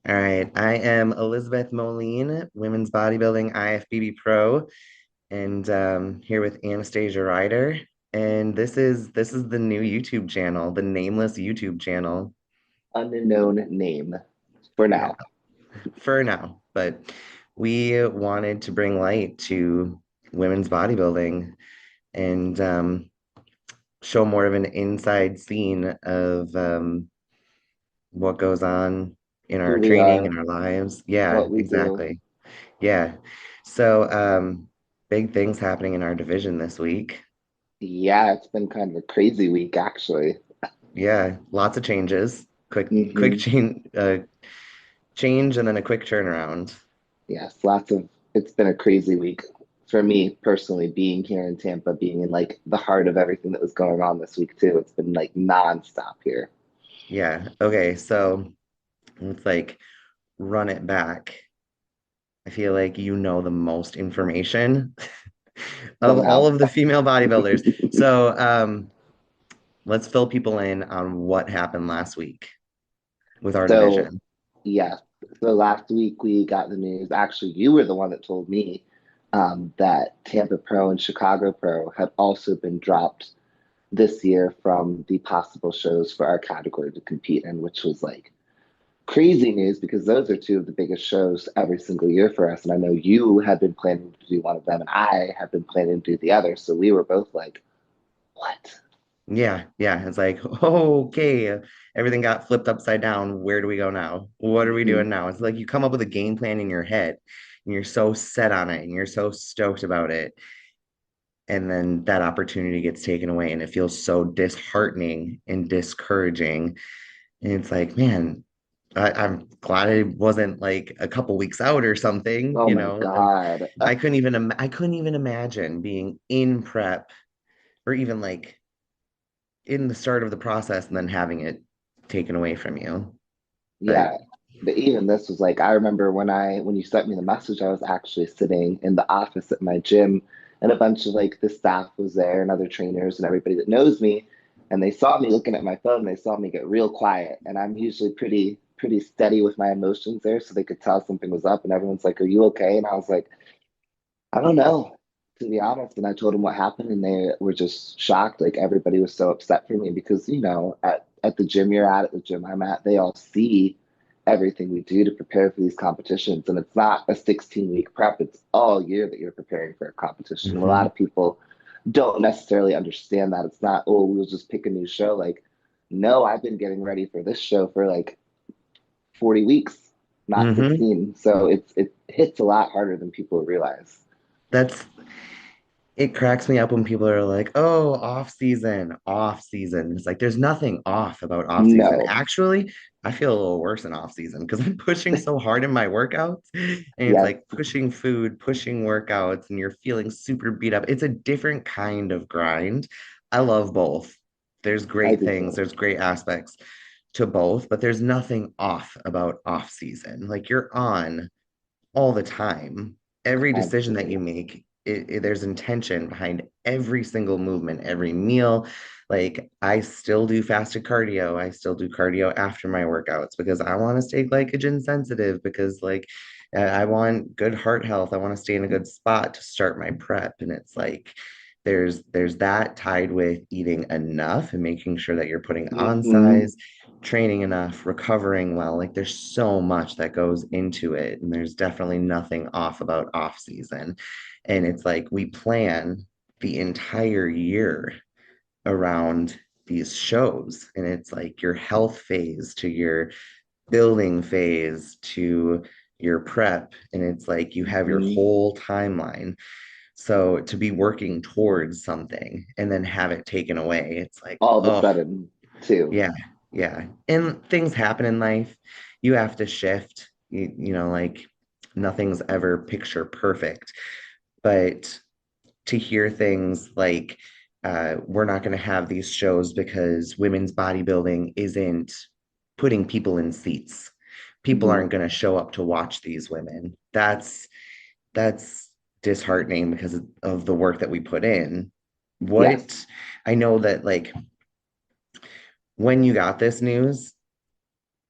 All right, I am Elizabeth Moline, Women's Bodybuilding IFBB Pro, and here with Anastasia Ryder. And this is the new YouTube channel, the nameless YouTube channel. Unknown name for Yeah, now. for now. But we wanted to bring light to women's bodybuilding and show more of an inside scene of what goes on in Who our we training are, and our lives. Yeah, what we do. exactly. Yeah. So, big things happening in our division this week. Yeah, it's been kind of a crazy week, actually. Yeah, lots of changes. Quick hmm change and then a quick turnaround. Yes, it's been a crazy week for me personally, being here in Tampa, being in like the heart of everything that was going on this week, too. It's been like nonstop here. Yeah. Okay, so let's like run it back. I feel like you know the most information of all Somehow. of the female bodybuilders. So, let's fill people in on what happened last week with our So, division. yeah. So last week we got the news. Actually, you were the one that told me that Tampa Pro and Chicago Pro had also been dropped this year from the possible shows for our category to compete in, which was like crazy news because those are two of the biggest shows every single year for us. And I know you had been planning to do one of them, and I have been planning to do the other. So we were both like, what? Yeah, yeah. It's like, oh, okay, everything got flipped upside down. Where do we go now? What are we hmm doing now? It's like you come up with a game plan in your head and you're so set on it and you're so stoked about it. And then that opportunity gets taken away and it feels so disheartening and discouraging. And it's like, man, I'm glad it wasn't like a couple weeks out or something, Oh you my know. God. I couldn't even imagine being in prep or even like in the start of the process and then having it taken away from you. But Yeah. But even this was like, I remember when you sent me the message, I was actually sitting in the office at my gym, and a bunch of like the staff was there and other trainers and everybody that knows me. And they saw me looking at my phone, and they saw me get real quiet. And I'm usually pretty steady with my emotions there, so they could tell something was up. And everyone's like, "Are you okay?" And I was like, "I don't know." To be honest, and I told them what happened, and they were just shocked. Like everybody was so upset for me because, at the gym you're at the gym I'm at, they all see everything we do to prepare for these competitions. And it's not a 16-week prep, it's all year that you're preparing for a competition. And a lot mhm. of people don't necessarily understand that. It's not, oh, we'll just pick a new show. Like, no, I've been getting ready for this show for like 40 weeks, not Mhm. 16. So it hits a lot harder than people realize. That's it cracks me up when people are like, "Oh, off season, off season." It's like there's nothing off about off season. No. Actually, I feel a little worse in off season because I'm pushing so hard in my workouts, and it's Yes, like pushing food, pushing workouts, and you're feeling super beat up. It's a different kind of grind. I love both. There's I great do things, too. there's great aspects to both, but there's nothing off about off season. Like you're on all the time. Every decision that Constantly. you make, there's intention behind every single movement, every meal. Like I still do fasted cardio. I still do cardio after my workouts because I want to stay glycogen sensitive because like I want good heart health. I want to stay in a good spot to start my prep. And it's like there's that tied with eating enough and making sure that you're putting on hmm size, training enough, recovering well. Like there's so much that goes into it. And there's definitely nothing off about off season. And it's like we plan the entire year around these shows. And it's like your health phase to your building phase to your prep. And it's like you have your hmm whole timeline. So to be working towards something and then have it taken away, it's like, All of a oh, sudden, too. yeah, yeah. And things happen in life. You have to shift. Like nothing's ever picture perfect. But to hear things like we're not going to have these shows because women's bodybuilding isn't putting people in seats. People hmm aren't going to show up to watch these women. That's disheartening because of the work that we put in. Yes. What I know that like when you got this news,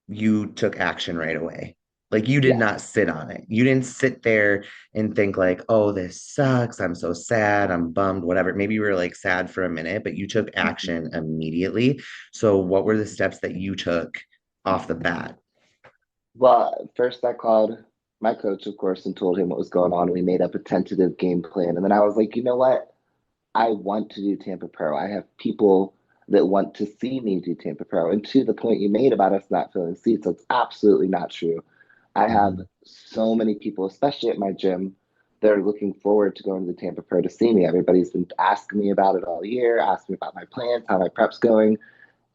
you took action right away. Like you did Yes. not sit on it. You didn't sit there and think like, oh, this sucks. I'm so sad. I'm bummed, whatever. Maybe you were like sad for a minute, but you took Mhm. action immediately. So what were the steps that you took off the bat? Well, first I called my coach, of course, and told him what was going on. We made up a tentative game plan. And then I was like, you know what? I want to do Tampa Pro. I have people that want to see me do Tampa Pro. And to the point you made about us not filling seats, that's absolutely not true. I have Mhm. so many people, especially at my gym, that are looking forward to going to the Tampa Pro to see me. Everybody's been asking me about it all year, asking me about my plans, how my prep's going.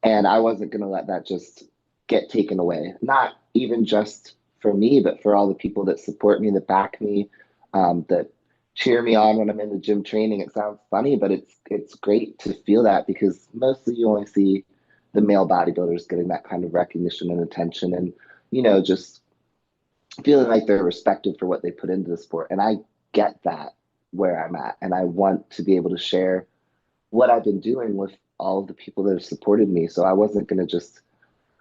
And I wasn't going to let that just get taken away. Not even just for me, but for all the people that support me, that back me, that cheer me on when I'm in the gym training. It sounds funny, but it's great to feel that because mostly you only see the male bodybuilders getting that kind of recognition and attention, and just feeling like they're respected for what they put into the sport. And I get that where I'm at, and I want to be able to share what I've been doing with all of the people that have supported me. So I wasn't going to just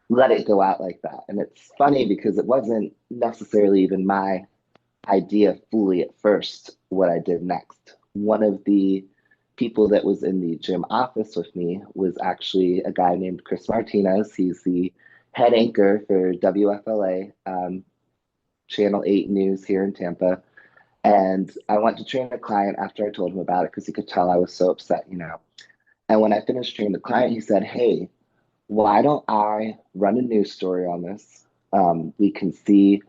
let it go out like that. And it's funny because it wasn't necessarily even my idea fully at first what I did next. One of the people that was in the gym office with me was actually a guy named Chris Martinez. He's the head anchor for WFLA, Channel 8 News here in Tampa. And I went to train a client after I told him about it because he could tell I was so upset. And when I finished training the client, he said, "Hey, why don't I run a news story on this? We can see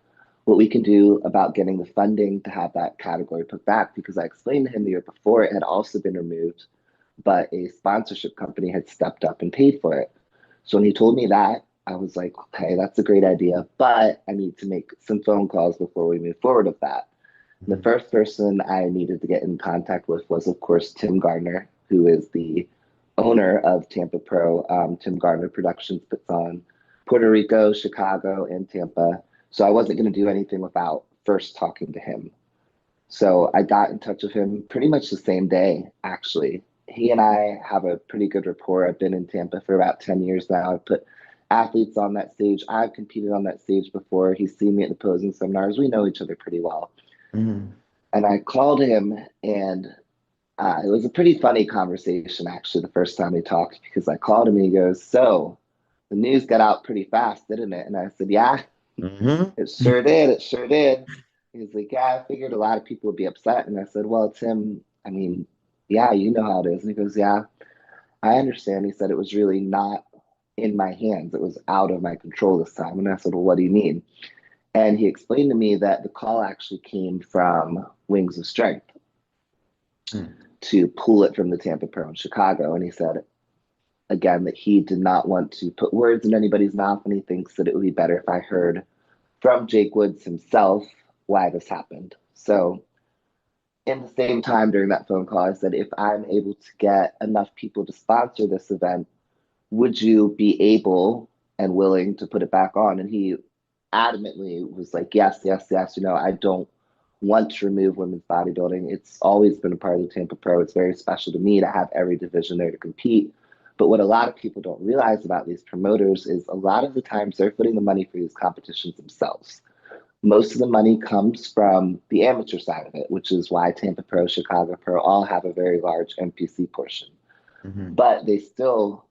what we can do about getting the funding to have that category put back." Because I explained to him the year before it had also been removed, but a sponsorship company had stepped up and paid for it. So when he told me that, I was like, okay, that's a great idea, but I need to make some phone calls before we move forward with that. The Mhm. first person I needed to get in contact with was, of course, Tim Gardner, who is the owner of Tampa Pro. Tim Gardner Productions puts on Puerto Rico, Chicago, and Tampa. So I wasn't going to do anything without first talking to him. So I got in touch with him pretty much the same day, actually. He and I have a pretty good rapport. I've been in Tampa for about 10 years now. I've put athletes on that stage. I've competed on that stage before. He's seen me at the posing seminars. We know each other pretty well. Mhm. And I called him, and it was a pretty funny conversation, actually, the first time we talked, because I called him and he goes, "So the news got out pretty fast, didn't it?" And I said, "Yeah, Mhm. it sure did. It sure did." He's like, "Yeah, I figured a lot of people would be upset." And I said, "Well, Tim, I mean, yeah, you know how it is." And he goes, "Yeah, I understand." He said, "It was really not in my hands. It was out of my control this time." And I said, "Well, what do you mean?" And he explained to me that the call actually came from Wings of Strength Mhm. to pull it from the Tampa Pro in Chicago. And he said, again, that he did not want to put words in anybody's mouth. And he thinks that it would be better if I heard from Jake Woods himself why this happened. So, in the same time during that phone call, I said, if I'm able to get enough people to sponsor this event, would you be able and willing to put it back on? And he adamantly was like, yes, yes, yes. I don't want to remove women's bodybuilding. It's always been a part of the Tampa Pro. It's very special to me to have every division there to compete. But what a lot of people don't realize about these promoters is a lot of the times they're putting the money for these competitions themselves. Most of the money comes from the amateur side of it, which is why Tampa Pro, Chicago Pro all have a very large NPC portion. Mhm. But they still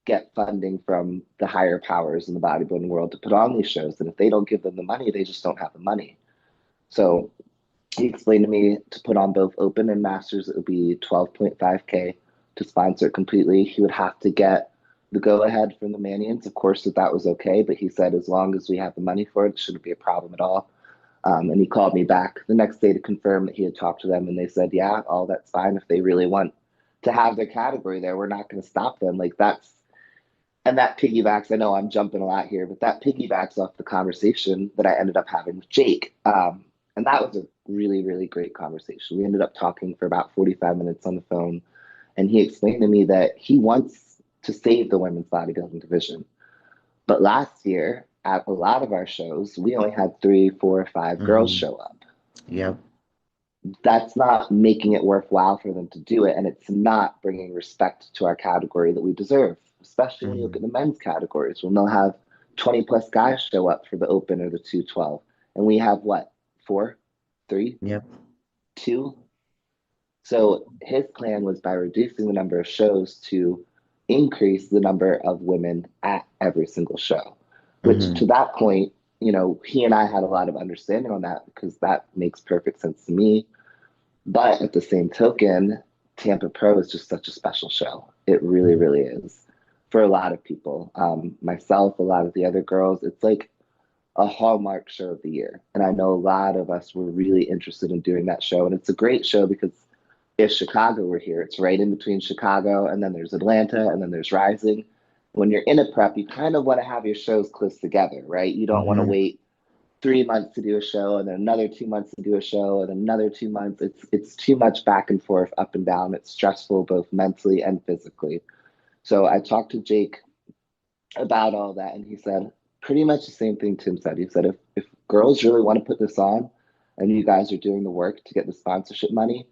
get funding from the higher powers in the bodybuilding world to put on these shows. And if they don't give them the money, they just don't have the money. So he explained to me to put on both open and masters, it would be 12.5K to sponsor it completely. He would have to get the go ahead from the Manions. Of course, that was okay. But he said, as long as we have the money for it, it shouldn't be a problem at all. And he called me back the next day to confirm that he had talked to them. And they said, yeah, all that's fine. If they really want to have their category there, we're not going to stop them. Like and that piggybacks, I know I'm jumping a lot here, but that piggybacks off the conversation that I ended up having with Jake. And that was a really, really great conversation. We ended up talking for about 45 minutes on the phone. And he explained to me that he wants to save the women's bodybuilding division. But last year, at a lot of our shows, we only had 3, 4, 5 girls Mhm. show up. Yep. That's not making it worthwhile for them to do it. And it's not bringing respect to our category that we deserve, especially when you look at Mhm. the men's categories when they'll have 20 plus guys show up for the open or the 212. And we have what, four, three, Yep. two? So his plan was by reducing the number of shows to increase the number of women at every single show, which to Hmm. that point, he and I had a lot of understanding on that because that makes perfect sense to me. But at the same token, Tampa Pro is just such a special show. It really, really is for a lot of people. Myself, a lot of the other girls, it's like a hallmark show of the year. And I know a lot of us were really interested in doing that show. And it's a great show because if Chicago were here, it's right in between Chicago and then there's Atlanta and then there's Rising. When you're in a prep, you kind of want to have your shows close together, right? You don't want to Hmm. wait 3 months to do a show and then another 2 months to do a show and another 2 months. It's too much back and forth, up and down. It's stressful both mentally and physically. So I talked to Jake about all that, and he said pretty much the same thing Tim said. He said if girls really want to put this on, and you guys are doing the work to get the sponsorship money,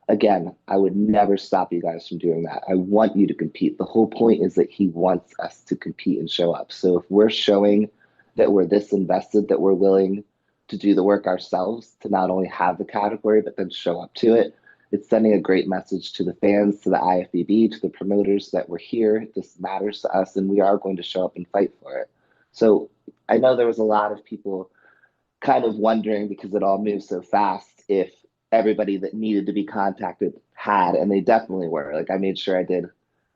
again, I would never stop you guys from doing that. I want you to compete. The whole point is that he wants us to compete and show up. So if we're showing that we're this invested, that we're willing to do the work ourselves to not only have the category, but then show up to it, it's sending a great message to the fans, to the IFBB, to the promoters that we're here. This matters to us, and we are going to show up and fight for it. So I know there was a lot of people kind of wondering because it all moves so fast if everybody that needed to be contacted had, and they definitely were. Like I made sure I did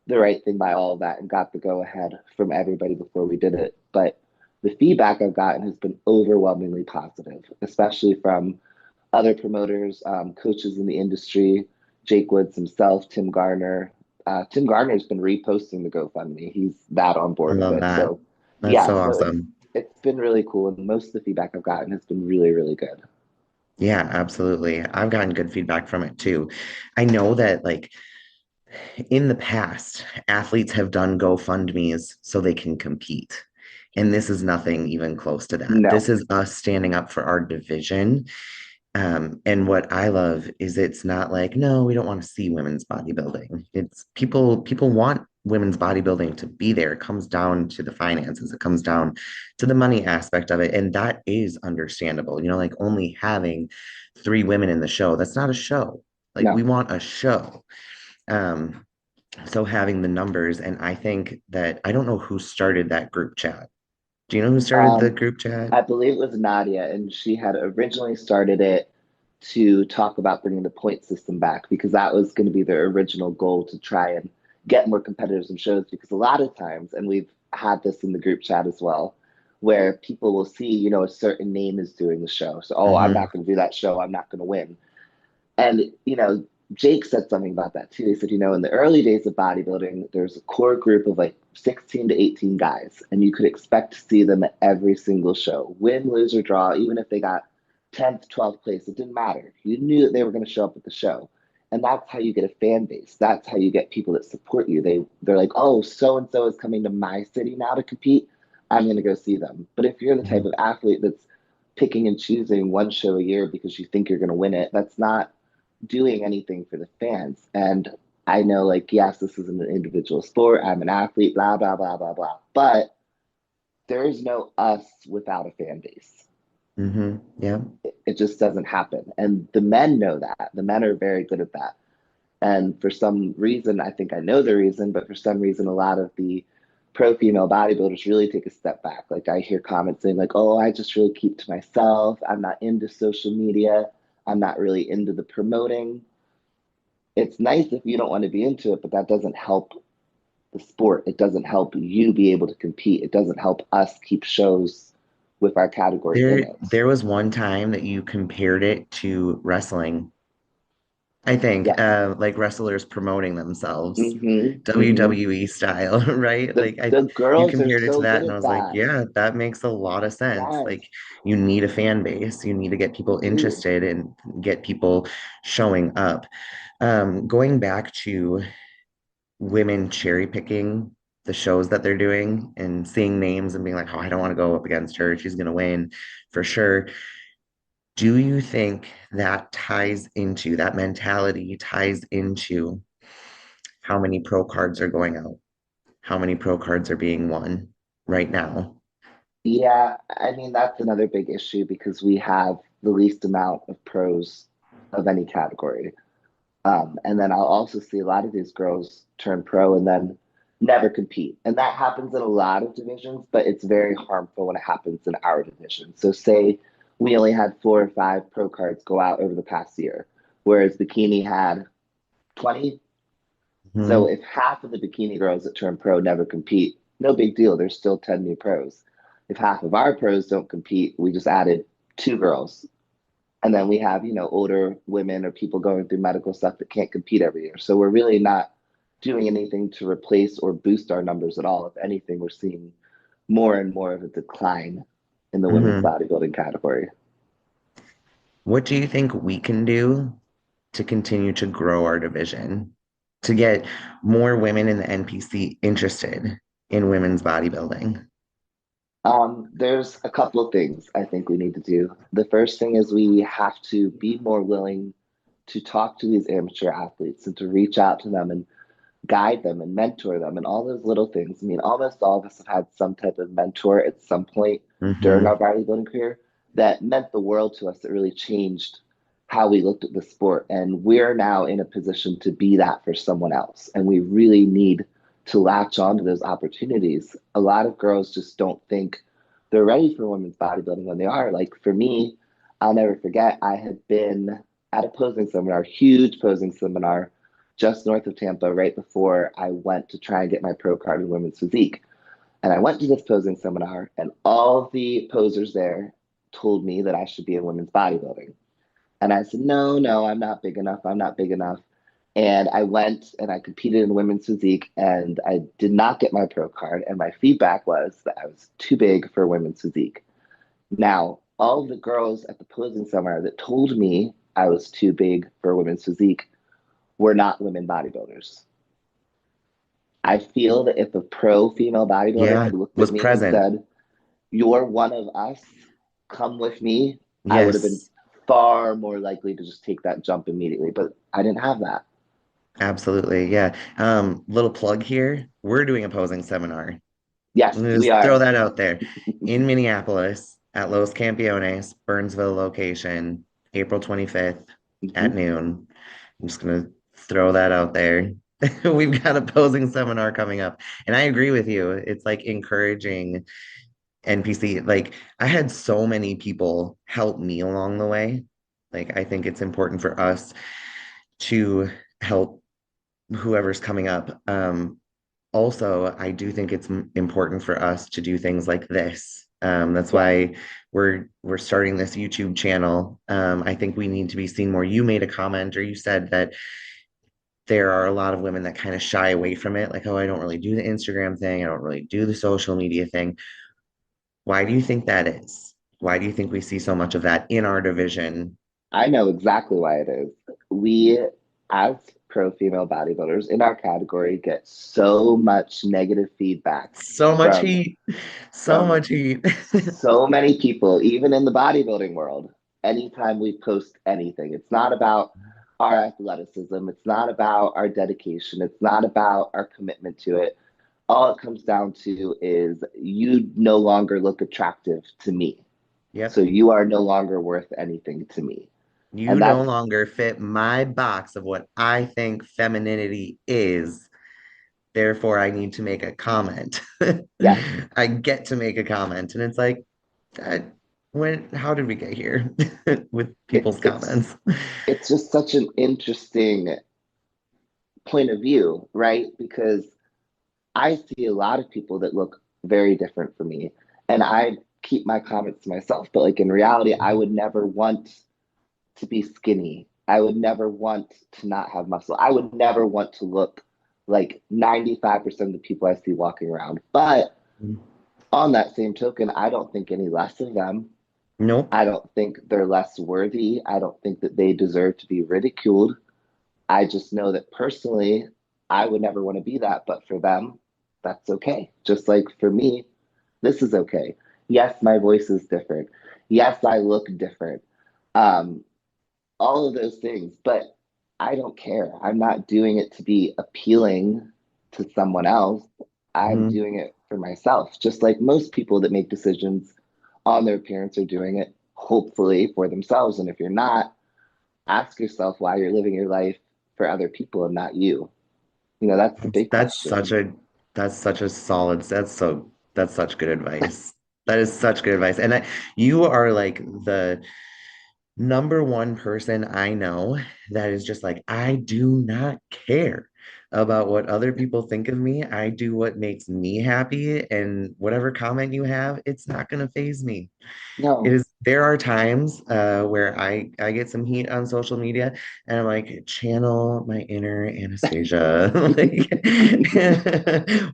the right thing by all of that and got the go ahead from everybody before we did it. But the feedback I've gotten has been overwhelmingly positive, especially from other promoters, coaches in the industry, Jake Woods himself, Tim Garner. Tim Garner has been reposting the GoFundMe. He's that on I board with love it. that. So That's yeah, so so awesome. it's been really cool, and most of the feedback I've gotten has been really, really good. Yeah, absolutely. I've gotten good feedback from it too. I know that like in the past, athletes have done GoFundMe's so they can compete. And this is nothing even close to that. This No, is us standing up for our division. And what I love is it's not like, no, we don't want to see women's bodybuilding. It's people want women's bodybuilding to be there. It comes down to the finances, it comes down to the money aspect of it. And that is understandable. Like only having three women in the show, that's not a show. Like we no. want a show. Um, so having the numbers, and I think that I don't know who started that group chat. Do you know who started the Um, group chat? I believe it was Nadia, and she had originally started it to talk about bringing the point system back because that was going to be their original goal to try and get more competitors in shows. Because a lot of times, and we've had this in the group chat as well, where people will see, a certain name is doing the show. So, oh, I'm Hmm. not going to do that show. I'm not going to win. And, Jake said something about that too. He said, in the early days of bodybuilding, there's a core group of like 16 to 18 guys, and you could expect to see them at every single show, win, lose, or draw, even if they got 10th, 12th place. It didn't matter. You knew that they were going to show up at the show. And that's how you get a fan base. That's how you get people that support you. They're like, oh, so and so is coming to my city now to compete. I'm going to go see them. But if you're the type of athlete that's picking and choosing one show a year because you think you're going to win it, that's not doing anything for the fans. And I know, like, yes, this is an individual sport. I'm an athlete, blah, blah, blah, blah, blah. But there is no us without a fan base. Hmm. Yeah. It just doesn't happen. And the men know that. The men are very good at that. And for some reason, I think I know the reason, but for some reason, a lot of the pro female bodybuilders really take a step back. Like I hear comments saying, like, oh, I just really keep to myself. I'm not into social media. I'm not really into the promoting. It's nice if you don't want to be into it, but that doesn't help the sport. It doesn't help you be able to compete. It doesn't help us keep shows with our category in it. There was one time that you compared it to wrestling. I think Yes. like wrestlers promoting themselves, Hmm. WWE style, right? The Like the you girls are compared it to so that, good and I at was like, that. yeah, that makes a lot of sense. Yes, Like you need a fan base, you need to get you people do. interested and get people showing up. Going back to women cherry picking the shows that they're doing and seeing names and being like, oh, I don't want to go up against her. She's going to win for sure. Do you think that ties into that mentality, ties into how many pro cards are going out, how many pro cards are being won right now? Yeah, I mean, that's another big issue because we have the least amount of pros of any category. And then I'll also see a lot of these girls turn pro and then never compete. And that happens in a lot of divisions, but it's very harmful when it happens in our division. So, say we only had 4 or 5 pro cards go out over the past year, whereas bikini had 20. So, Mhm. if half of the bikini girls that turn pro never compete, no big deal. There's still 10 new pros. If half of our pros don't compete, we just added 2 girls, and then we have, older women or people going through medical stuff that can't compete every year. So we're really not doing anything to replace or boost our numbers at all. If anything, we're seeing more and more of a decline in the women's Mhm. bodybuilding category. What do you think we can do to continue to grow our division, to get more women in the NPC interested in women's bodybuilding? There's a couple of things I think we need to do. The first thing is we have to be more willing to talk to these amateur athletes and to reach out to them and guide them and mentor them and all those little things. I mean, almost all of us have had some type of mentor at some point during Hmm. our bodybuilding career that meant the world to us, that really changed how we looked at the sport. And we're now in a position to be that for someone else. And we really need to latch on to those opportunities. A lot of girls just don't think they're ready for women's bodybuilding when they are. Like for me, I'll never forget, I had been at a posing seminar, huge posing seminar just north of Tampa right before I went to try and get my pro card in women's physique. And I went to this posing seminar, and all the posers there told me that I should be in women's bodybuilding. And I said, no, no, I'm not big enough. I'm not big enough. And I went and I competed in women's physique, and I did not get my pro card. And my feedback was that I was too big for women's physique. Now, all of the girls at the posing seminar that told me I was too big for women's physique were not women bodybuilders. I feel that if a pro female bodybuilder Yeah, had looked at was me and present. said, "You're one of us, come with me," I would have been Yes, far more likely to just take that jump immediately. But I didn't have that. absolutely. Yeah. Little plug here. We're doing a posing seminar. Yes, I'm gonna we just throw are. that out there in Minneapolis at Los Campeones, Burnsville location, April 25th at Mhm. noon. I'm just gonna throw that out there. We've got a posing seminar coming up. And I agree with you. It's like encouraging NPC. Like I had so many people help me along the way. Like I think it's important for us to help whoever's coming up. Also, I do think it's important for us to do things like this. That's Yes, why we're starting this YouTube channel. I think we need to be seen more. You made a comment, or you said that there are a lot of women that kind of shy away from it, like, oh, I don't really do the Instagram thing, I don't really do the social media thing. Why do you think that is? Why do you think we see so much of that in our division? I know exactly why it is. We, as pro female bodybuilders in our category, get so much negative feedback So much from heat, so from much heat. so many people, even in the bodybuilding world, anytime we post anything, it's not about our athleticism, it's not about our dedication, it's not about our commitment to it. All it comes down to is you no longer look attractive to me. So Yep. you are no longer worth anything to me. You And no that's, longer fit my box of what I think femininity is. Therefore, I need to make a comment. yes, I get to make a comment. And it's like, uh, how did we get here with it, people's it's, comments? it's just such an interesting point of view, right? Because I see a lot of people that look very different from me. And I keep my comments to myself, but like in reality, I would never want to be skinny. I would never want to not have muscle. I would never want to look like 95% of the people I see walking around. But on that same token, I don't think any less of them. Nope. I don't think they're less worthy. I don't think that they deserve to be ridiculed. I just know that personally, I would never want to be that. But for them, that's okay. Just like for me, this is okay. Yes, my voice is different. Yes, I look different. Um, all of those things, but I don't care. I'm not doing it to be appealing to someone else. I'm Mhm. doing it for myself, just like most people that make decisions on their appearance are doing it, hopefully for themselves. And if you're not, ask yourself why you're living your life for other people and not you. That's the That's big that's question. such a that's such a solid that's such good advice. That is such good advice. And you are like the number one person I know that is just like, I do not care about what other people think of me. I do what makes me happy, and whatever comment you have, it's not going to faze me. It No, is, there are times where I get some heat on social media and I'm like, channel my inner Anastasia. Like,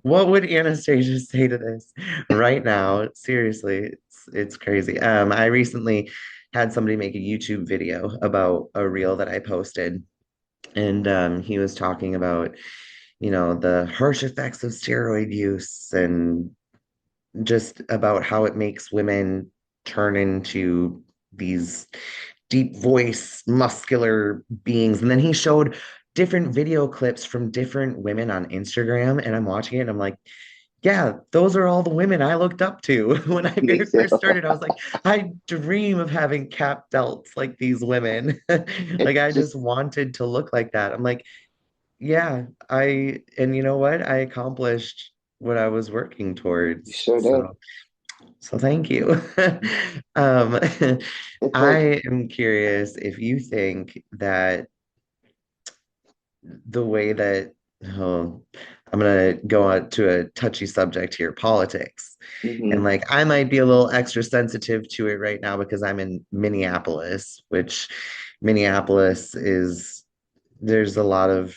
what would Anastasia say to this right now? Seriously, it's crazy. I recently had somebody make a YouTube video about a reel that I posted, and he was talking about, the harsh effects of steroid use and just about how it makes women turn into these deep voice, muscular beings. And then he showed different video clips from different women on Instagram. And I'm watching it and I'm like, yeah, those are all the women I looked up to when I me very too. first started. I was like, I dream of having cap delts like these women. Like, It's I just, just wanted to look like that. I'm like, yeah, and you know what? I accomplished what I was working you towards. sure did. So thank you. Um, It's like, I am curious if you think that the way that, oh, I'm gonna go on to a touchy subject here, politics. And mhm. like I might be a little extra sensitive to it right now because I'm in Minneapolis, which Minneapolis is, there's a lot of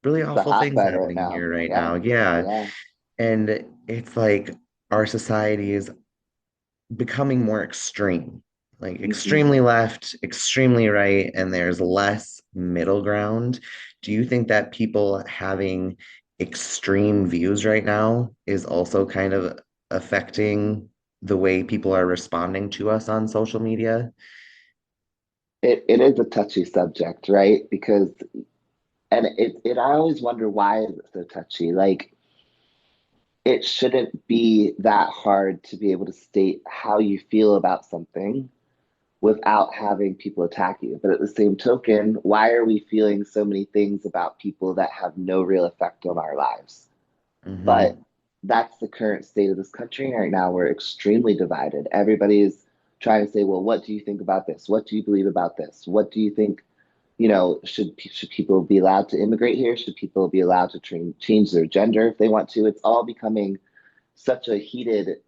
really It's a awful things hotbed right happening now. here right Yeah, now. Yeah. yeah. And it's like our society is becoming more extreme, like Hmm. extremely left, extremely right, and there's less middle ground. Do you think that people having extreme views right now is also kind of affecting the way people are responding to us on social media? It is a touchy subject, right? Because, and I always wonder, why is it so touchy? Like, it shouldn't be that hard to be able to state how you feel about something without having people attack you. But at the same token, why are we feeling so many things about people that have no real effect on our lives? But Hmm. that's the current state of this country right now. We're extremely divided. Everybody is trying to say, well, what do you think about this? What do you believe about this? What do you think? Should people be allowed to immigrate here? Should people be allowed to change their gender if they want to? It's all becoming such a heated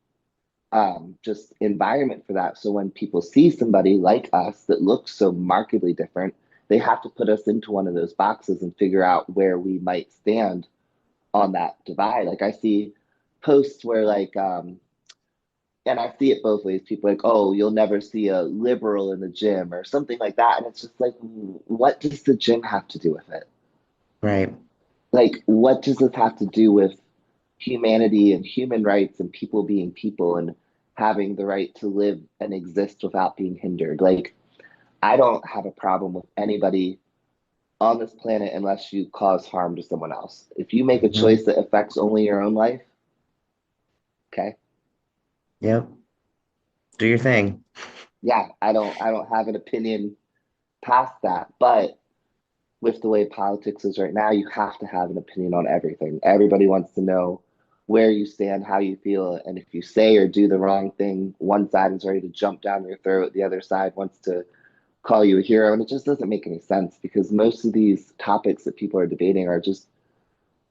just environment for that. So when people see somebody like us that looks so markedly different, they have to put us into one of those boxes and figure out where we might stand on that divide. Like I see posts where and I see it both ways. People are like, oh, you'll never see a liberal in the gym or something like that. And it's just like, what does the gym have to do with it? Right. Like, what does this have to do with humanity and human rights and people being people and having the right to live and exist without being hindered? Like, I don't have a problem with anybody on this planet unless you cause harm to someone else. If you make a choice Hmm. that affects only your own life, okay, Yep. Do your thing. yeah, I don't have an opinion past that. But with the way politics is right now, you have to have an opinion on everything. Everybody wants to know where you stand, how you feel, and if you say or do the wrong thing, one side is ready to jump down your throat, the other side wants to call you a hero, and it just doesn't make any sense because most of these topics that people are debating are just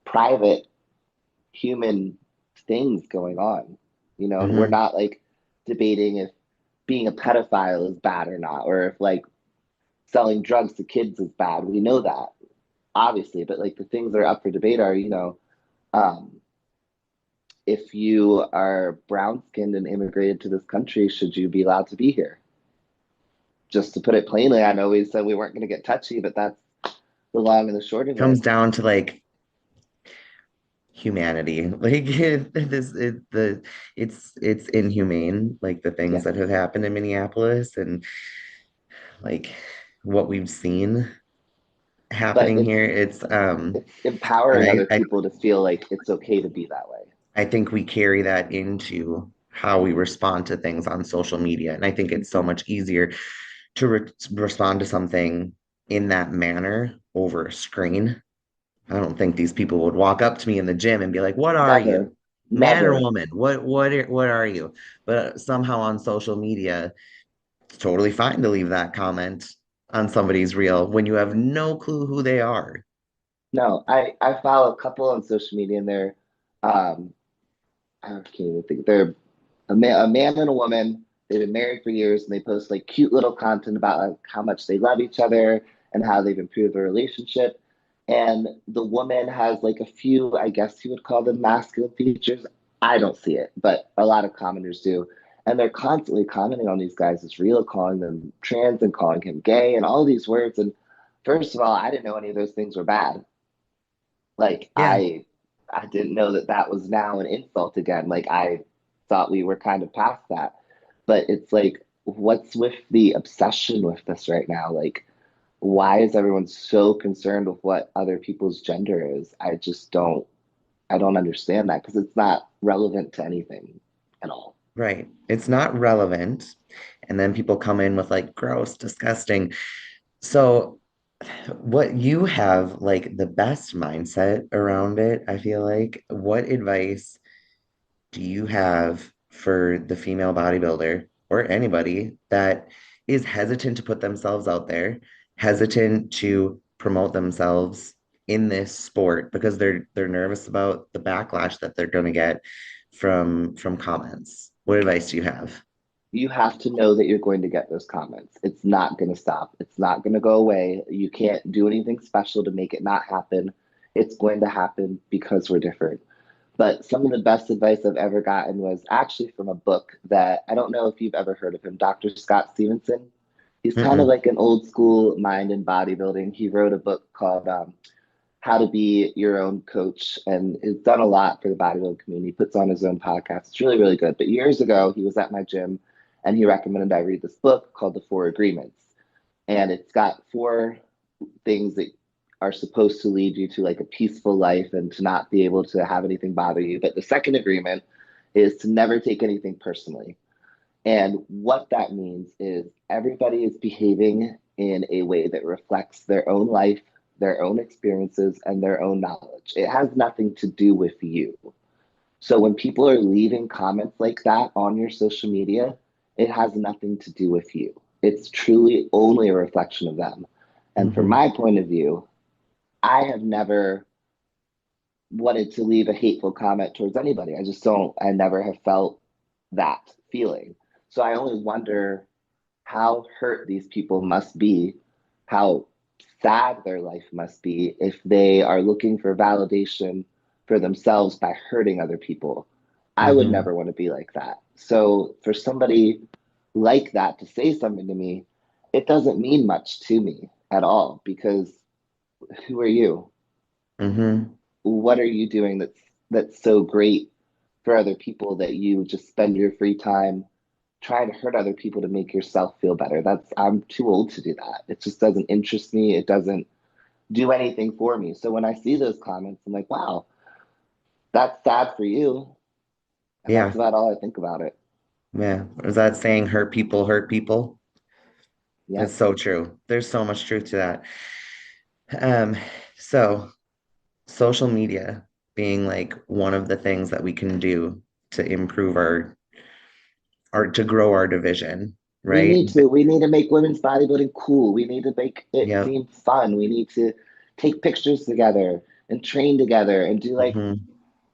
private human things going on, and we're Hmm. not like debating if being a pedophile is bad or not, or if like selling drugs to kids is bad. We know that, obviously, but like the things that are up for debate are, um, if you are brown skinned and immigrated to this country, should you be allowed to be here? Just to put it plainly, I know we said we weren't going to get touchy, but that's the long and the short of Comes it. down to like humanity. Like it's inhumane, like the things Yes. that have happened in Minneapolis and like what we've seen But happening it's here. It's it's empowering I other I people to feel like it's okay to be that way. I think we carry that into how we respond to things on social media. And I think it's so much easier to respond to something in that manner over a screen. I don't think these people would walk up to me in the gym and be like, "What are you? Never, Man or never. woman? What are you?" But somehow on social media, it's totally fine to leave that comment on somebody's reel when you have no clue who they are. No, I follow a couple on social media and they're um I can't even think. They're a man and a woman. They've been married for years and they post like cute little content about like how much they love each other and how they've improved their relationship. And the woman has like a few, I guess you would call them masculine features. I don't see it, but a lot of commenters do. And they're constantly commenting on these guys as real, calling them trans and calling him gay and all these words. And first of all, I didn't know any of those things were bad. Like Yeah, I didn't know that that was now an insult again. Like I thought we were kind of past that. But it's like what's with the obsession with this right now? Like why is everyone so concerned with what other people's gender is? I don't understand that because it's not relevant to anything at all. right. It's not relevant. And then people come in with like gross, disgusting. So what you have like the best mindset around it, I feel like. What advice do you have for the female bodybuilder or anybody that is hesitant to put themselves out there, hesitant to promote themselves in this sport because they're nervous about the backlash that they're going to get from comments? What advice do you have? You have to know that you're going to get those comments. It's not going to stop. It's not going to go away. You can't do anything special to make it not happen. It's going to happen because we're different. But some of the best advice I've ever gotten was actually from a book that I don't know if you've ever heard of him, Dr. Scott Stevenson. He's kind of Mm-mm. like an old school mind in bodybuilding. He wrote a book called How to Be Your Own Coach, and he's done a lot for the bodybuilding community. He puts on his own podcast. It's really, really good. But years ago, he was at my gym and he recommended I read this book called The Four Agreements. And it's got four things that are supposed to lead you to like a peaceful life and to not be able to have anything bother you. But the second agreement is to never take anything personally. And what that means is everybody is behaving in a way that reflects their own life, their own experiences, and their own knowledge. It has nothing to do with you. So when people are leaving comments like that on your social media, it has nothing to do with you. It's truly only a reflection of them. And from Hmm. my point of view, I have never wanted to leave a hateful comment towards anybody. I just don't, I never have felt that feeling. So I only wonder how hurt these people must be, how sad their life must be if they are looking for validation for themselves by hurting other people. I would Hmm. never want to be like that. So for somebody like that to say something to me, it doesn't mean much to me at all because who are you? Hmm. What are you doing that's so great for other people that you just spend your free time trying to hurt other people to make yourself feel better? That's I'm too old to do that. It just doesn't interest me. It doesn't do anything for me. So when I see those comments, I'm like, wow, that's sad for you. And that's Yeah, about all I think about it. yeah. Is that saying hurt people hurt people? It's Yep. so true. There's so much truth to that. Um, so social media being like one of the things that we can do to improve our to grow our division, right? We need to make women's bodybuilding cool. We need to make it Yep. seem fun. We need to take pictures together and train together and do like Hmm.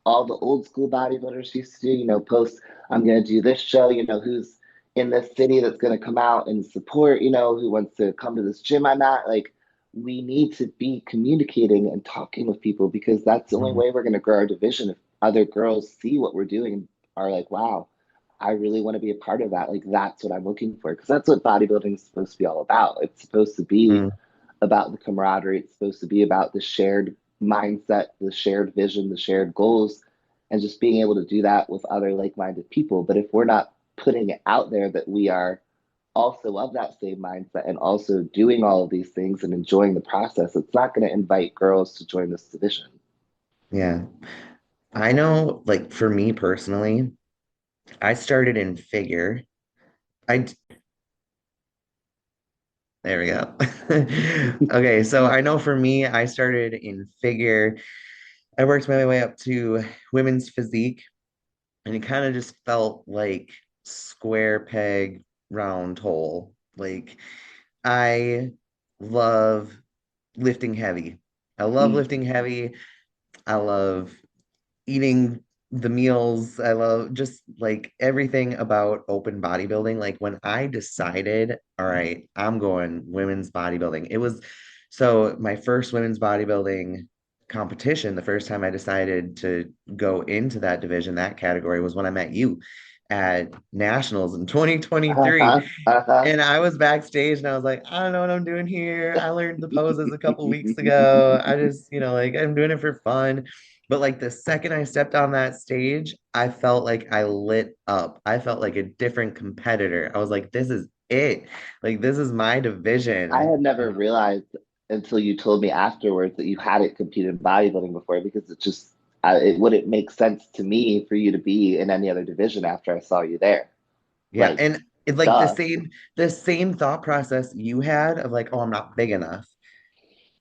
all the old school bodybuilders used to do, post, I'm going to do this show, who's in this city that's going to come out and support, who wants to come to this gym I'm at. Like, we need to be communicating and talking with people because that's the only Hmm. way we're going to grow our division. If other girls see what we're doing and are like, wow, I really want to be a part of that. Like, that's what I'm looking for because that's what bodybuilding is supposed to be all about. It's supposed to be about the camaraderie. It's supposed to be about the shared mindset, the shared vision, the shared goals, and just being able to do that with other like minded people. But if we're not putting it out there that we are also of that same mindset and also doing all of these things and enjoying the process, it's not going to invite girls to join this division. Yeah. I know, like for me personally, I started in figure. I There we go. Okay, so I know for me, I started in figure. I worked my way up to women's physique, and it kind of just felt like square peg, round hole. Like I love lifting heavy. I love lifting Mhm. heavy. I love eating the meals. I love just like everything about open bodybuilding. Like when I decided, all right, I'm going women's bodybuilding. It was so my first women's bodybuilding competition, the first time I decided to go into that division, that category was when I met you at Nationals in 2023. Uh-huh, uh-huh. And I was backstage and I was like, I don't know what I'm doing here. I learned the poses a couple weeks ago. I just, like I'm doing it for fun. But like the second I stepped on that stage, I felt like I lit up. I felt like a different competitor. I was like, this is it. Like this is my I division. had never realized until you told me afterwards that you hadn't competed in bodybuilding before because it wouldn't make sense to me for you to be in any other division after I saw you there. Yeah, Like, and it's like duh. the same thought process you had of like, oh, I'm not big enough.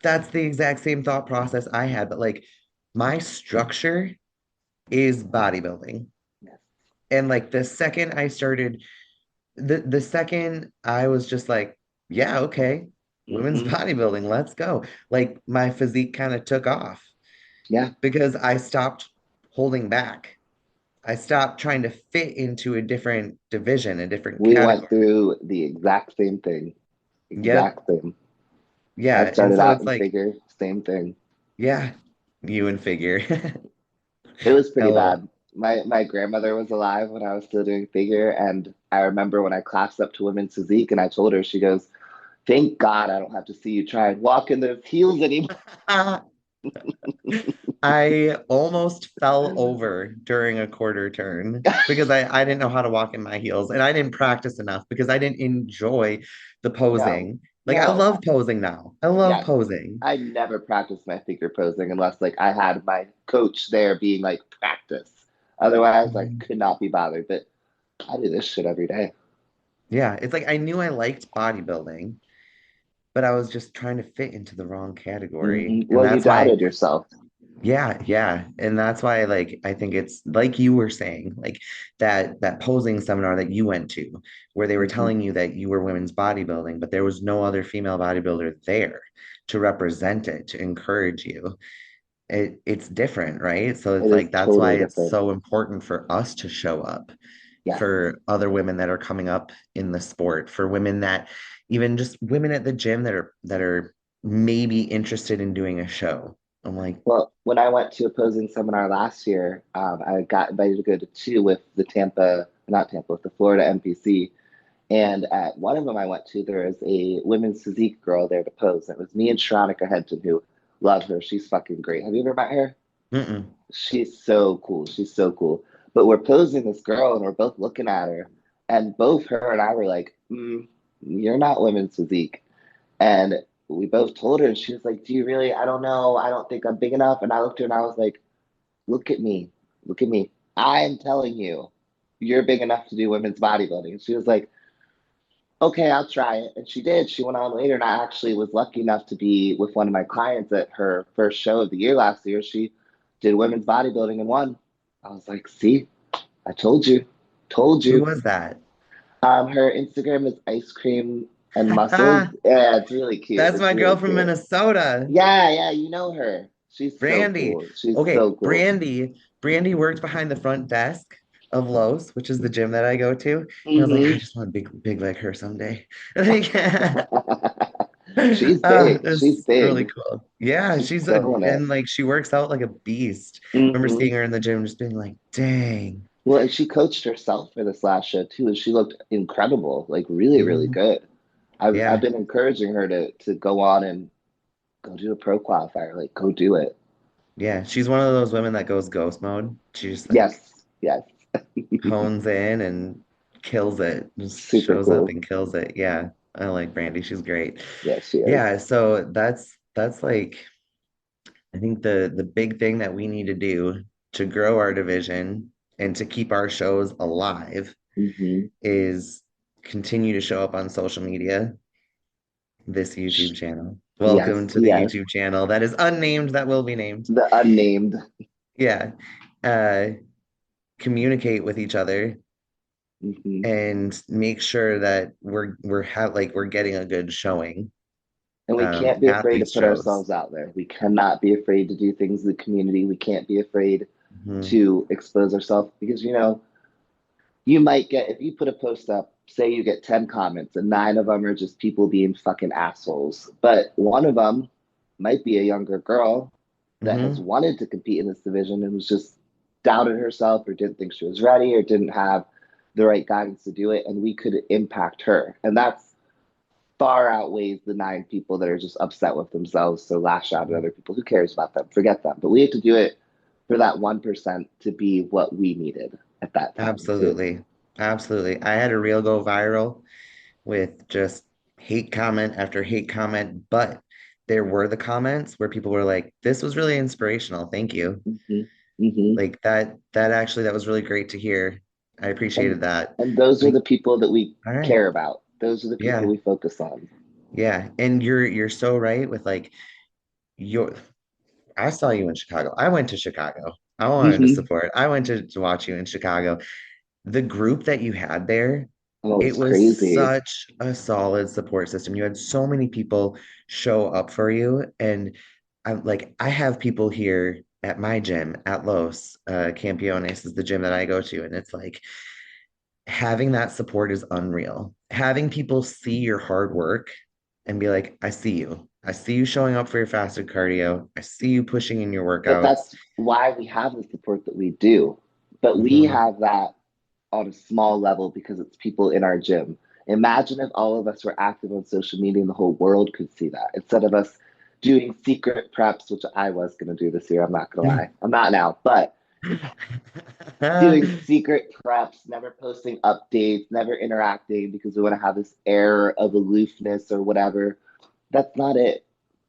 That's the exact same thought process I had, but like my structure is bodybuilding. Yes. And like the second I was just like, yeah, okay, women's Hmm. bodybuilding, let's go. Like my physique kind of took off Yeah. because I stopped holding back. I stopped trying to fit into a different division, a different We went category. through the exact same thing. Yep. Exact same. I Yeah. And started so out it's in like, figure, same thing. yeah, you and figure. It was I pretty love it. bad. My grandmother was alive when I was still doing figure, and I remember when I classed up to women's physique, and I told her, she goes, "Thank God I don't have to see you try and walk in those heels anymore." I almost fell over during a quarter turn because I didn't know how to walk in my heels and I didn't practice enough because I didn't enjoy the No, posing. Like I no, love posing now. I love yes, posing. I never practiced my figure posing unless like I had my coach there being like practice. Otherwise, I Mhm. could not be bothered. But I do this shit every day. Yeah, it's like I knew I liked bodybuilding, but I was just trying to fit into the wrong category. And Well, you that's why doubted yourself. yeah, yeah. And that's why like I think it's like you were saying, like that posing seminar that you went to where they were Hmm. telling you that you were women's bodybuilding, but there was no other female bodybuilder there to represent it, to encourage you. It's different, right? So It it's is like that's why totally it's different. so important for us to show up Yes. for other women that are coming up in the sport, for women that even just women at the gym that are maybe interested in doing a show. I'm like, Well, when I went to a posing seminar last year, I got invited to go to two with the Tampa, not Tampa, with the Florida NPC. And at one of them I went to, there was a women's physique girl there to pose. It was me and Sharonica Henson, who love her. She's fucking great. Have you ever met her? mm-mm. She's so cool. She's so cool. But we're posing this girl and we're both looking at her. And both her and I were like, you're not women's physique. And we both told her, and she was like, do you really? I don't know. I don't think I'm big enough. And I looked at her and I was like, look at me. Look at me. I'm telling you, you're big enough to do women's bodybuilding. She was like, okay, I'll try it. And she did. She went on later, and I actually was lucky enough to be with one of my clients at her first show of the year last year. She did women's bodybuilding and won. I was like, see, I told you, told Who you. was that? Her Instagram is ice cream and muscles. Yeah, it's really cute. That's It's my really girl from cute. Minnesota, Yeah, yeah, you know her. She's so Brandy. cool. She's Okay, so cool. Brandy worked behind the front desk of Lowe's, which is the gym that I go to. And I was like, I Hmm. just want big like her someday. Like, She's big. She's it's really big. cool. Yeah, She's she's a killing it. and like she works out like a beast. Remember Hmm. seeing her in the gym, just being like, dang. Well, and she coached herself for this last show too, and she looked incredible, like really, really Mhm. good. I've Yeah, been encouraging her to go on and go do a pro qualifier, like go do it. yeah. She's one of those women that goes ghost mode. She just like Yes, yes. hones in and kills it, just Super shows up cool. and kills it. Yeah, I like Brandy. She's great. Yes, she is. Yeah, so that's like I think the big thing that we need to do. to grow our division and to keep our shows alive Hmm. is continue to show up on social media, this YouTube channel. Welcome Yes, to the yes. YouTube channel that is unnamed, that will be named. The unnamed. Yeah. Uh, Communicate with each other Hmm. and make sure that we're getting a good showing And we can't be at afraid to these put shows. ourselves out there. We cannot be afraid to do things in the community. We can't be afraid Mhm. to expose ourselves because, you might get, if you put a post up, say you get 10 comments and nine of them are just people being fucking assholes. But one of them might be a younger girl that has Mhm. wanted to compete in this division and was just doubted herself or didn't think she was ready or didn't have the right guidance to do it. And we could impact her. And that's far outweighs the nine people that are just upset with themselves, so lash out at other people. Who cares about them? Forget them. But we have to do it for that 1% to be what we needed at that time too. Absolutely. Absolutely. I had a reel go viral with just hate comment after hate comment, but there were the comments where people were like, this was really inspirational. Thank you. Hmm. Hmm. Like that was really great to hear. I And appreciated that. and those are Like, the people that we all right. care about. Those are the people Yeah. we focus on. Yeah. And you're so right with like your I saw you in Chicago. I went to Chicago. I wanted to Hmm. support. I went to watch you in Chicago. The group that you had there, Oh, it it's was crazy. such a solid support system. You had so many people show up for you. And I have people here at my gym at Los Campeones is the gym that I go to. And it's like having that support is unreal. Having people see your hard work and be like, I see you. I see you showing up for your fasted cardio. I see you pushing in your But workouts. that's why we have the support that we do. But we Mhm. have that on a small level because it's people in our gym. Imagine if all of us were active on social media and the whole world could see that instead of us doing secret preps, which I was going to do this year. I'm not going to lie. I'm not now, but doing secret preps, never posting updates, never interacting because we want to have this air of aloofness or whatever. That's not it.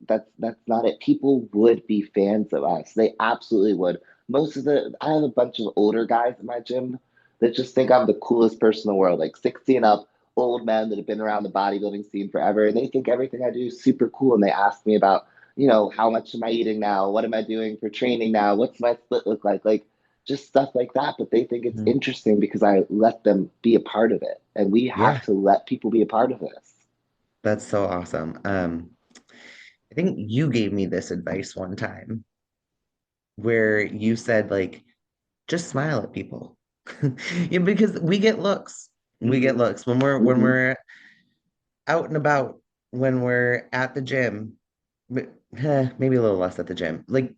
That's not it. People would be fans of us. They absolutely would. I have a bunch of older guys in my gym that just think I'm the coolest person in the world, like 60 and up, old men that have been around the bodybuilding scene forever, and they think everything I do is super cool. And they ask me about, how much am I eating now? What am I doing for training now? What's my split look like? Like just stuff like that. But they think it's Mhm. interesting because I let them be a part of it. And we have Yeah, to let people be a part of this. that's so awesome. I think you gave me this advice one time where you said like just smile at people. Yeah, because we get looks. We get Hmm. looks when we're when Hmm. we're out and about, when we're at the gym, but, maybe a little less at the gym. Like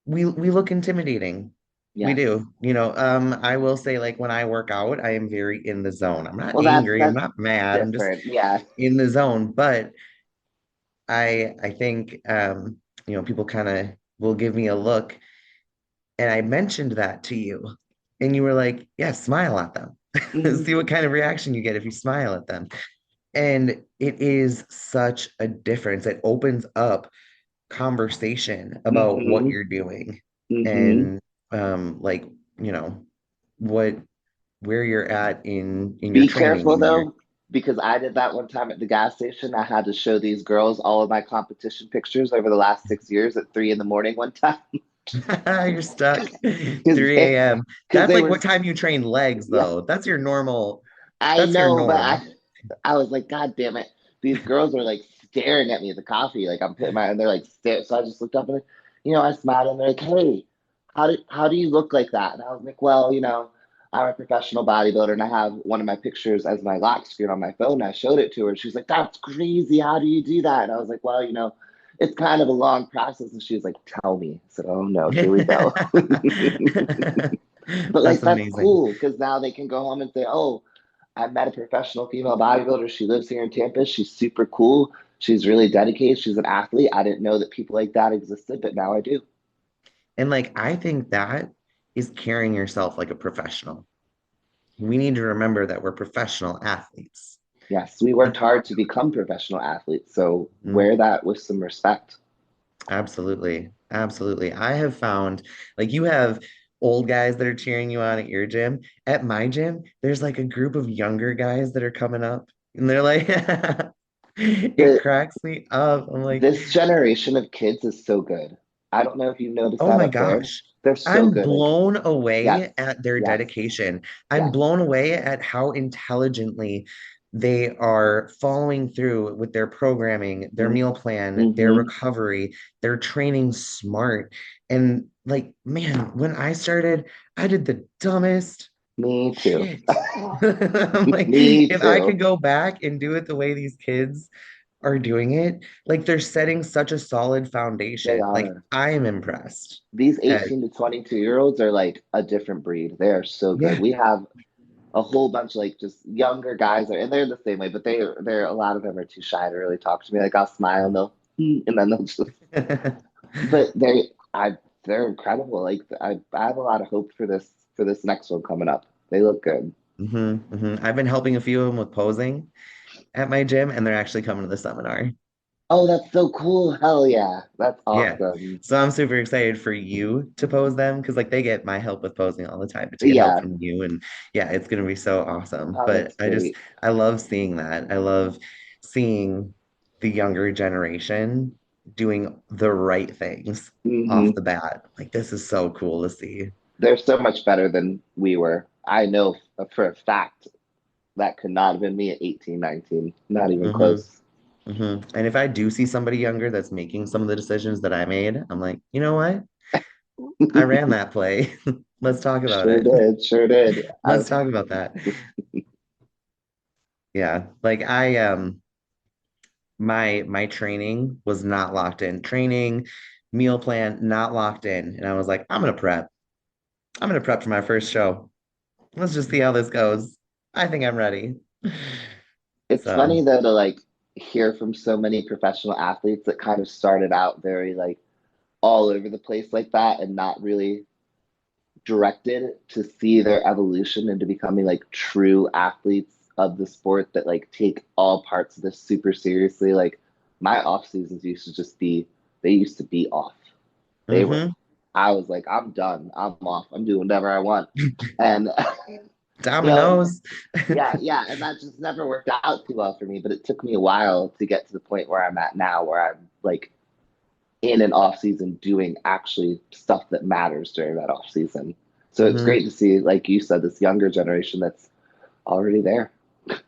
we look intimidating. We Yes. do. I will say like when I work out, I am very in the zone. I'm not Well, that's angry, I'm that's not mad, I'm just different. Yeah. in the zone. But I think people kind of will give me a look. And I mentioned that to you. And you were like, yeah, smile at them. Hmm. See what kind of reaction you get if you smile at them. And it is such a difference. It opens up conversation about what Hmm. you're doing Hmm. and like, you know, what where you're at in your Be training careful and your though, because I did that one time at the gas station. I had to show these girls all of my competition pictures over the last 6 years at 3 in the morning one time you're stuck. because 3 they a.m. because That's they like were what time you train legs yeah. though. That's your normal, I that's your know, but norm. I was like, God damn it. These girls are like staring at me at the coffee. Like I'm putting and they're like, so I just looked up and, I smiled and they're like, hey, how do you look like that? And I was like, well, I'm a professional bodybuilder and I have one of my pictures as my lock screen on my phone. And I showed it to her. She's like, that's crazy. How do you do that? And I was like, well, it's kind of a long process. And she was like, tell me. I said, oh no, here we go. But That's like that's amazing. cool because now they can go home and say, "Oh, I met a professional female bodybuilder. She lives here in Tampa. She's super cool. She's really dedicated. She's an athlete. I didn't know that people like that existed, but now I do." And like I think that is carrying yourself like a professional. We need to remember that we're professional athletes. Yes, we worked hard to become professional athletes, so Mm, wear that with some respect. absolutely. Absolutely. I have found like you have old guys that are cheering you on at your gym. At my gym, there's like a group of younger guys that are coming up and they're like, it The cracks me up. I'm like, this generation of kids is so good. I don't know if you've noticed oh that my up there. gosh. They're so I'm good. Like, blown yes, away at their yes, dedication. I'm yes. blown away at how intelligently they are following through with their programming, their meal plan, their Mm-hmm. recovery, their training smart. And like, man, when I started, I did the dumbest Me too. shit. I'm like, Me if I too. could go back and do it the way these kids are doing it, like they're setting such a solid They foundation. Like are. I am impressed. These And 18 to 22-year-olds are like a different breed. They are so good. yeah. We have a whole bunch of like just younger guys, and they're the same way, but they're a lot of them are too shy to really talk to me. Like I'll smile and they'll, and then they'll just, but I, they're incredible. Like I have a lot of hope for this next one coming up. They look good. I've been helping a few of them with posing at my gym, and they're actually coming to the seminar. Oh, that's so cool. Hell yeah. That's Yeah. awesome. So I'm super excited for you to pose them because like they get my help with posing all the time, but to get help Yeah. from you and yeah, it's gonna be so awesome. Oh, But that's great. I love seeing that. I love seeing the younger generation doing the right things off Hmm. the bat. Like this is so cool to see. They're so much better than we were. I know for a fact that could not have been me at 18, 19. Not even hmm close. And if I do see somebody younger that's making some of the decisions that I made, I'm like, you know what? I ran that play. Let's talk about Sure it. did. Sure did. Let's talk about that. Yeah. Like my training was not locked in. Training, meal plan, not locked in. And I was like, I'm gonna prep. I'm gonna prep for my first show. Let's just see how this goes. I think I'm ready. It's So, funny though to like hear from so many professional athletes that kind of started out very like all over the place like that and not really directed to see their evolution into becoming like true athletes of the sport that like take all parts of this super seriously. Like my off seasons used to just be they used to be off. They were hmm I was like, I'm done. I'm off. I'm doing whatever I want. And you know, Dominoes. yeah, yeah, and that just never worked out too well for me. But it took me a while to get to the point where I'm at now, where I'm like in an off season doing actually stuff that matters during that off season. So it's hmm great to see, like you said, this younger generation that's already there.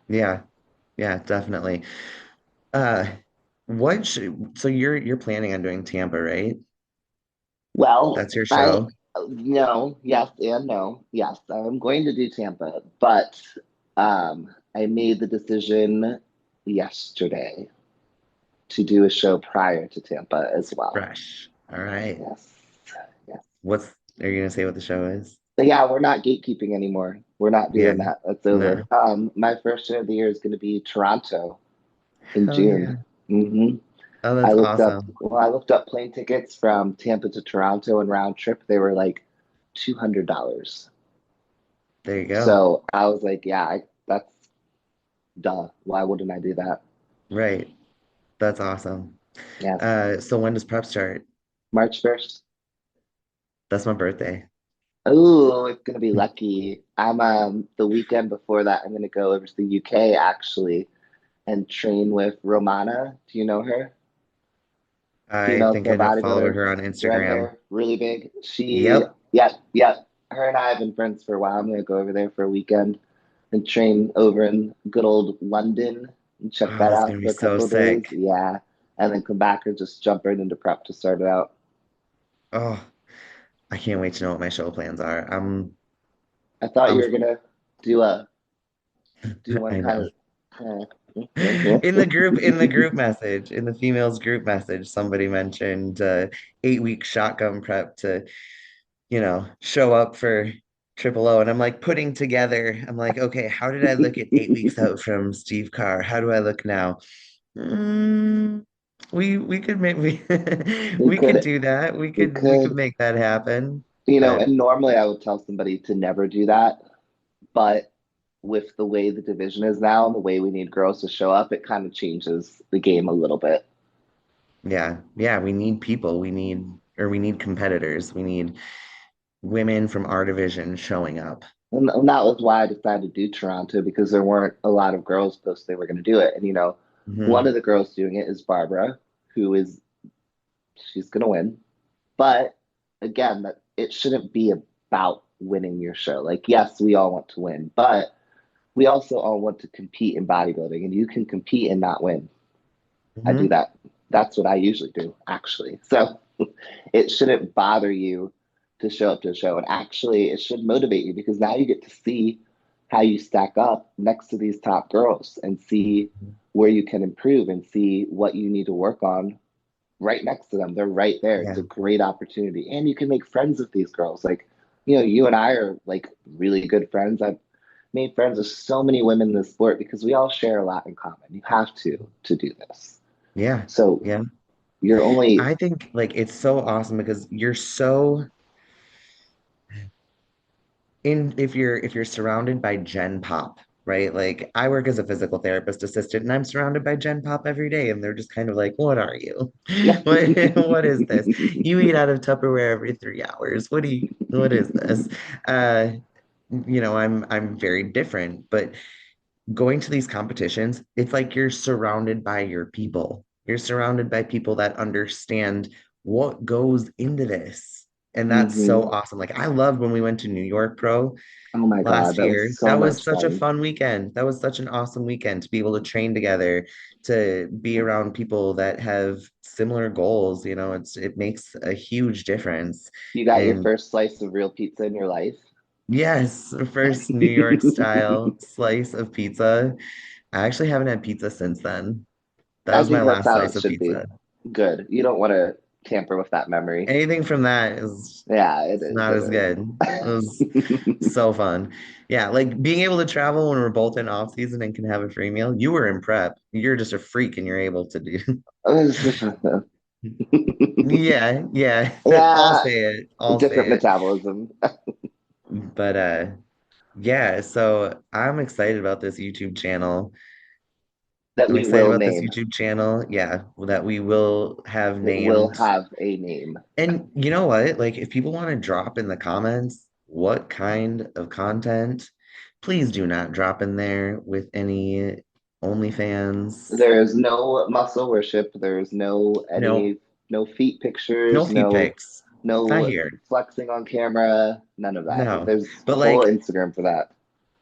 Yeah. Yeah, definitely. Uh, so you're planning on doing Tampa, right? Well, That's your I show. no, yes and no. Yes, I'm going to do Tampa, but I made the decision yesterday to do a show prior to Tampa as well. Fresh. All right. Yes, yes. What's are you gonna say what the show is? But yeah, we're not gatekeeping anymore. We're not Yeah. doing that. That's No. over. My first show of the year is going to be Toronto in Hell June. yeah. Hmm. Oh, that's awesome. I looked up plane tickets from Tampa to Toronto and round trip. They were like $200. There you go. So I was like, yeah, that's duh. Why wouldn't I do that? Right. That's awesome. Yes. So when does prep start? March 1st. That's my birthday. Oh, it's gonna be lucky. I'm the weekend before that, I'm gonna go over to the UK actually and train with Romana. Do you know her? I Female think pro I know follow bodybuilder, her on red Instagram. hair, really big. She, Yep. yep. Her and I have been friends for a while. I'm gonna go over there for a weekend and train over in good old London and check Oh, that that's out gonna be for a so couple of days. sick. Yeah, and then come back and just jump right into prep to start it out. Oh, I can't wait to know what my show plans are. I thought you I'm were gonna do a do one I kind know. of. In the group message, in the females group message, somebody mentioned 8 week shotgun prep to, show up for Triple O. And I'm like putting together, I'm like, okay, how did I look at 8 weeks out from Steve Carr? How do I look now? Mm, we could make we We we could could, do that. we We could could, make that happen. But and normally I would tell somebody to never do that, but with the way the division is now and the way we need girls to show up, it kind of changes the game a little bit. yeah, we need people. We need competitors. women from our division showing up. And that was why I decided to do Toronto because there weren't a lot of girls posted they were going to do it. And, one Hmm. of the girls doing it is Barbara, who is, she's going to win. But again, that it shouldn't be about winning your show. Like, yes, we all want to win, but we also all want to compete in bodybuilding, and you can compete and not win. I do Hmm. that. That's what I usually do, actually. So it shouldn't bother you to show up to a show. And actually, it should motivate you because now you get to see how you stack up next to these top girls and see where you can improve and see what you need to work on right next to them. They're right there. It's Yeah. a great opportunity. And you can make friends with these girls. Like, you and I are like really good friends. I've made friends with so many women in the sport because we all share a lot in common. You have to do this. Yeah. So Yeah. you're only I think like it's so awesome because you're so in if you're surrounded by Gen Pop, right? Like I work as a physical therapist assistant and I'm surrounded by Gen Pop every day and they're just kind of like, what are you? yeah. What is this? You eat out of Tupperware every 3 hours. What is this? Uh, I'm very different, but going to these competitions, it's like you're surrounded by your people. You're surrounded by people that understand what goes into this. And that's so hmm awesome. Like I loved when we went to New York Pro Oh my God, last that was year. so That was much such a fun. fun weekend. That was such an awesome weekend to be able to train together, to be around people that have similar goals. It makes a huge difference. You got your And first slice of real pizza in your life. yes, first New York style slice of pizza. I actually haven't had pizza since then. That I was my think that's last how it slice of should be. pizza. Good. You don't want to tamper with that memory. Anything from that is Yeah, it it's is. not as good. It was so fun. Yeah, like being able to travel when we're both in off season and can have a free meal. You were in prep. You're just a freak and you're able to do. is. Yeah, yeah. I'll Yeah, say it. I'll different say it. metabolism But yeah, so I'm excited about this YouTube channel. that I'm we excited will about this name. YouTube channel. Yeah, that we will have It will named. have a name. And you know what? Like, if people want to drop in the comments what kind of content, please do not drop in there with any OnlyFans. There is no muscle worship. There is no No, any no feet no pictures. feet No pics. Not no here. flexing on camera. None of that. No. There's a But whole like Instagram for that.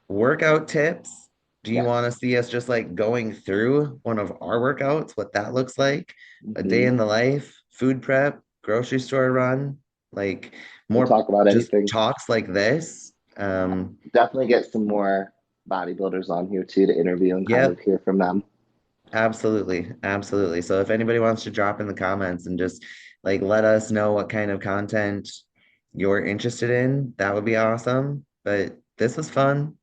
workout tips, do you Yes. want to see us just like going through one of our workouts, what that looks like, a day hmm in the life, food prep, grocery store run, like We'll more talk about just anything. talks like this. Definitely get some more bodybuilders on here too to interview and kind of Yep. hear from them. Absolutely. Absolutely. So if anybody wants to drop in the comments and just like let us know what kind of content you're interested in, that would be awesome. But this was fun.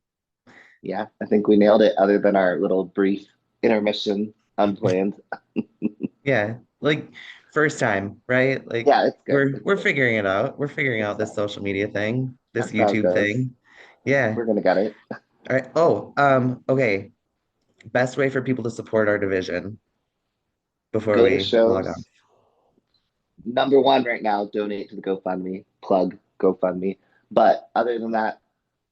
Yeah, I think we nailed it. Other than our little brief intermission, unplanned. Yeah. Like first time, right? Like Yeah, it's good. we're It's we're good. figuring it out. We're figuring It's out this fine. social media thing, this That's how it YouTube goes. thing. Yeah. We're gonna get it. All right. Oh, okay. Best way for people to support our division before Go to we log off. shows. Number one right now, donate to the GoFundMe. Plug GoFundMe. But other than that,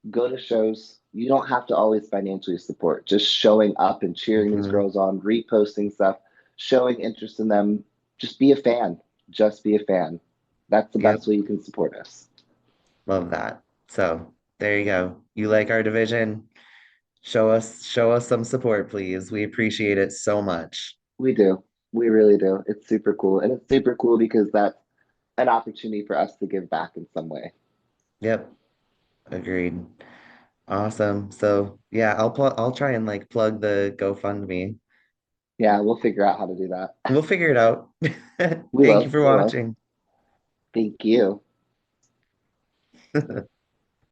go to shows. You don't have to always financially support. Just showing up and cheering these Mhm. girls on, reposting stuff, showing interest in them. Just be a fan. Just be a fan. That's the Yep. best way you can support us. Love that. So there you go. You like our division? Show us some support, please. We appreciate it so much. We do. We really do. It's super cool. And it's super cool because that's an opportunity for us to give back in some way. Yep, agreed. Awesome. So yeah, I'll try and like plug the GoFundMe. Yeah, we'll figure out how to do that. We'll figure it out. We Thank you will. for We will. watching. Thank you.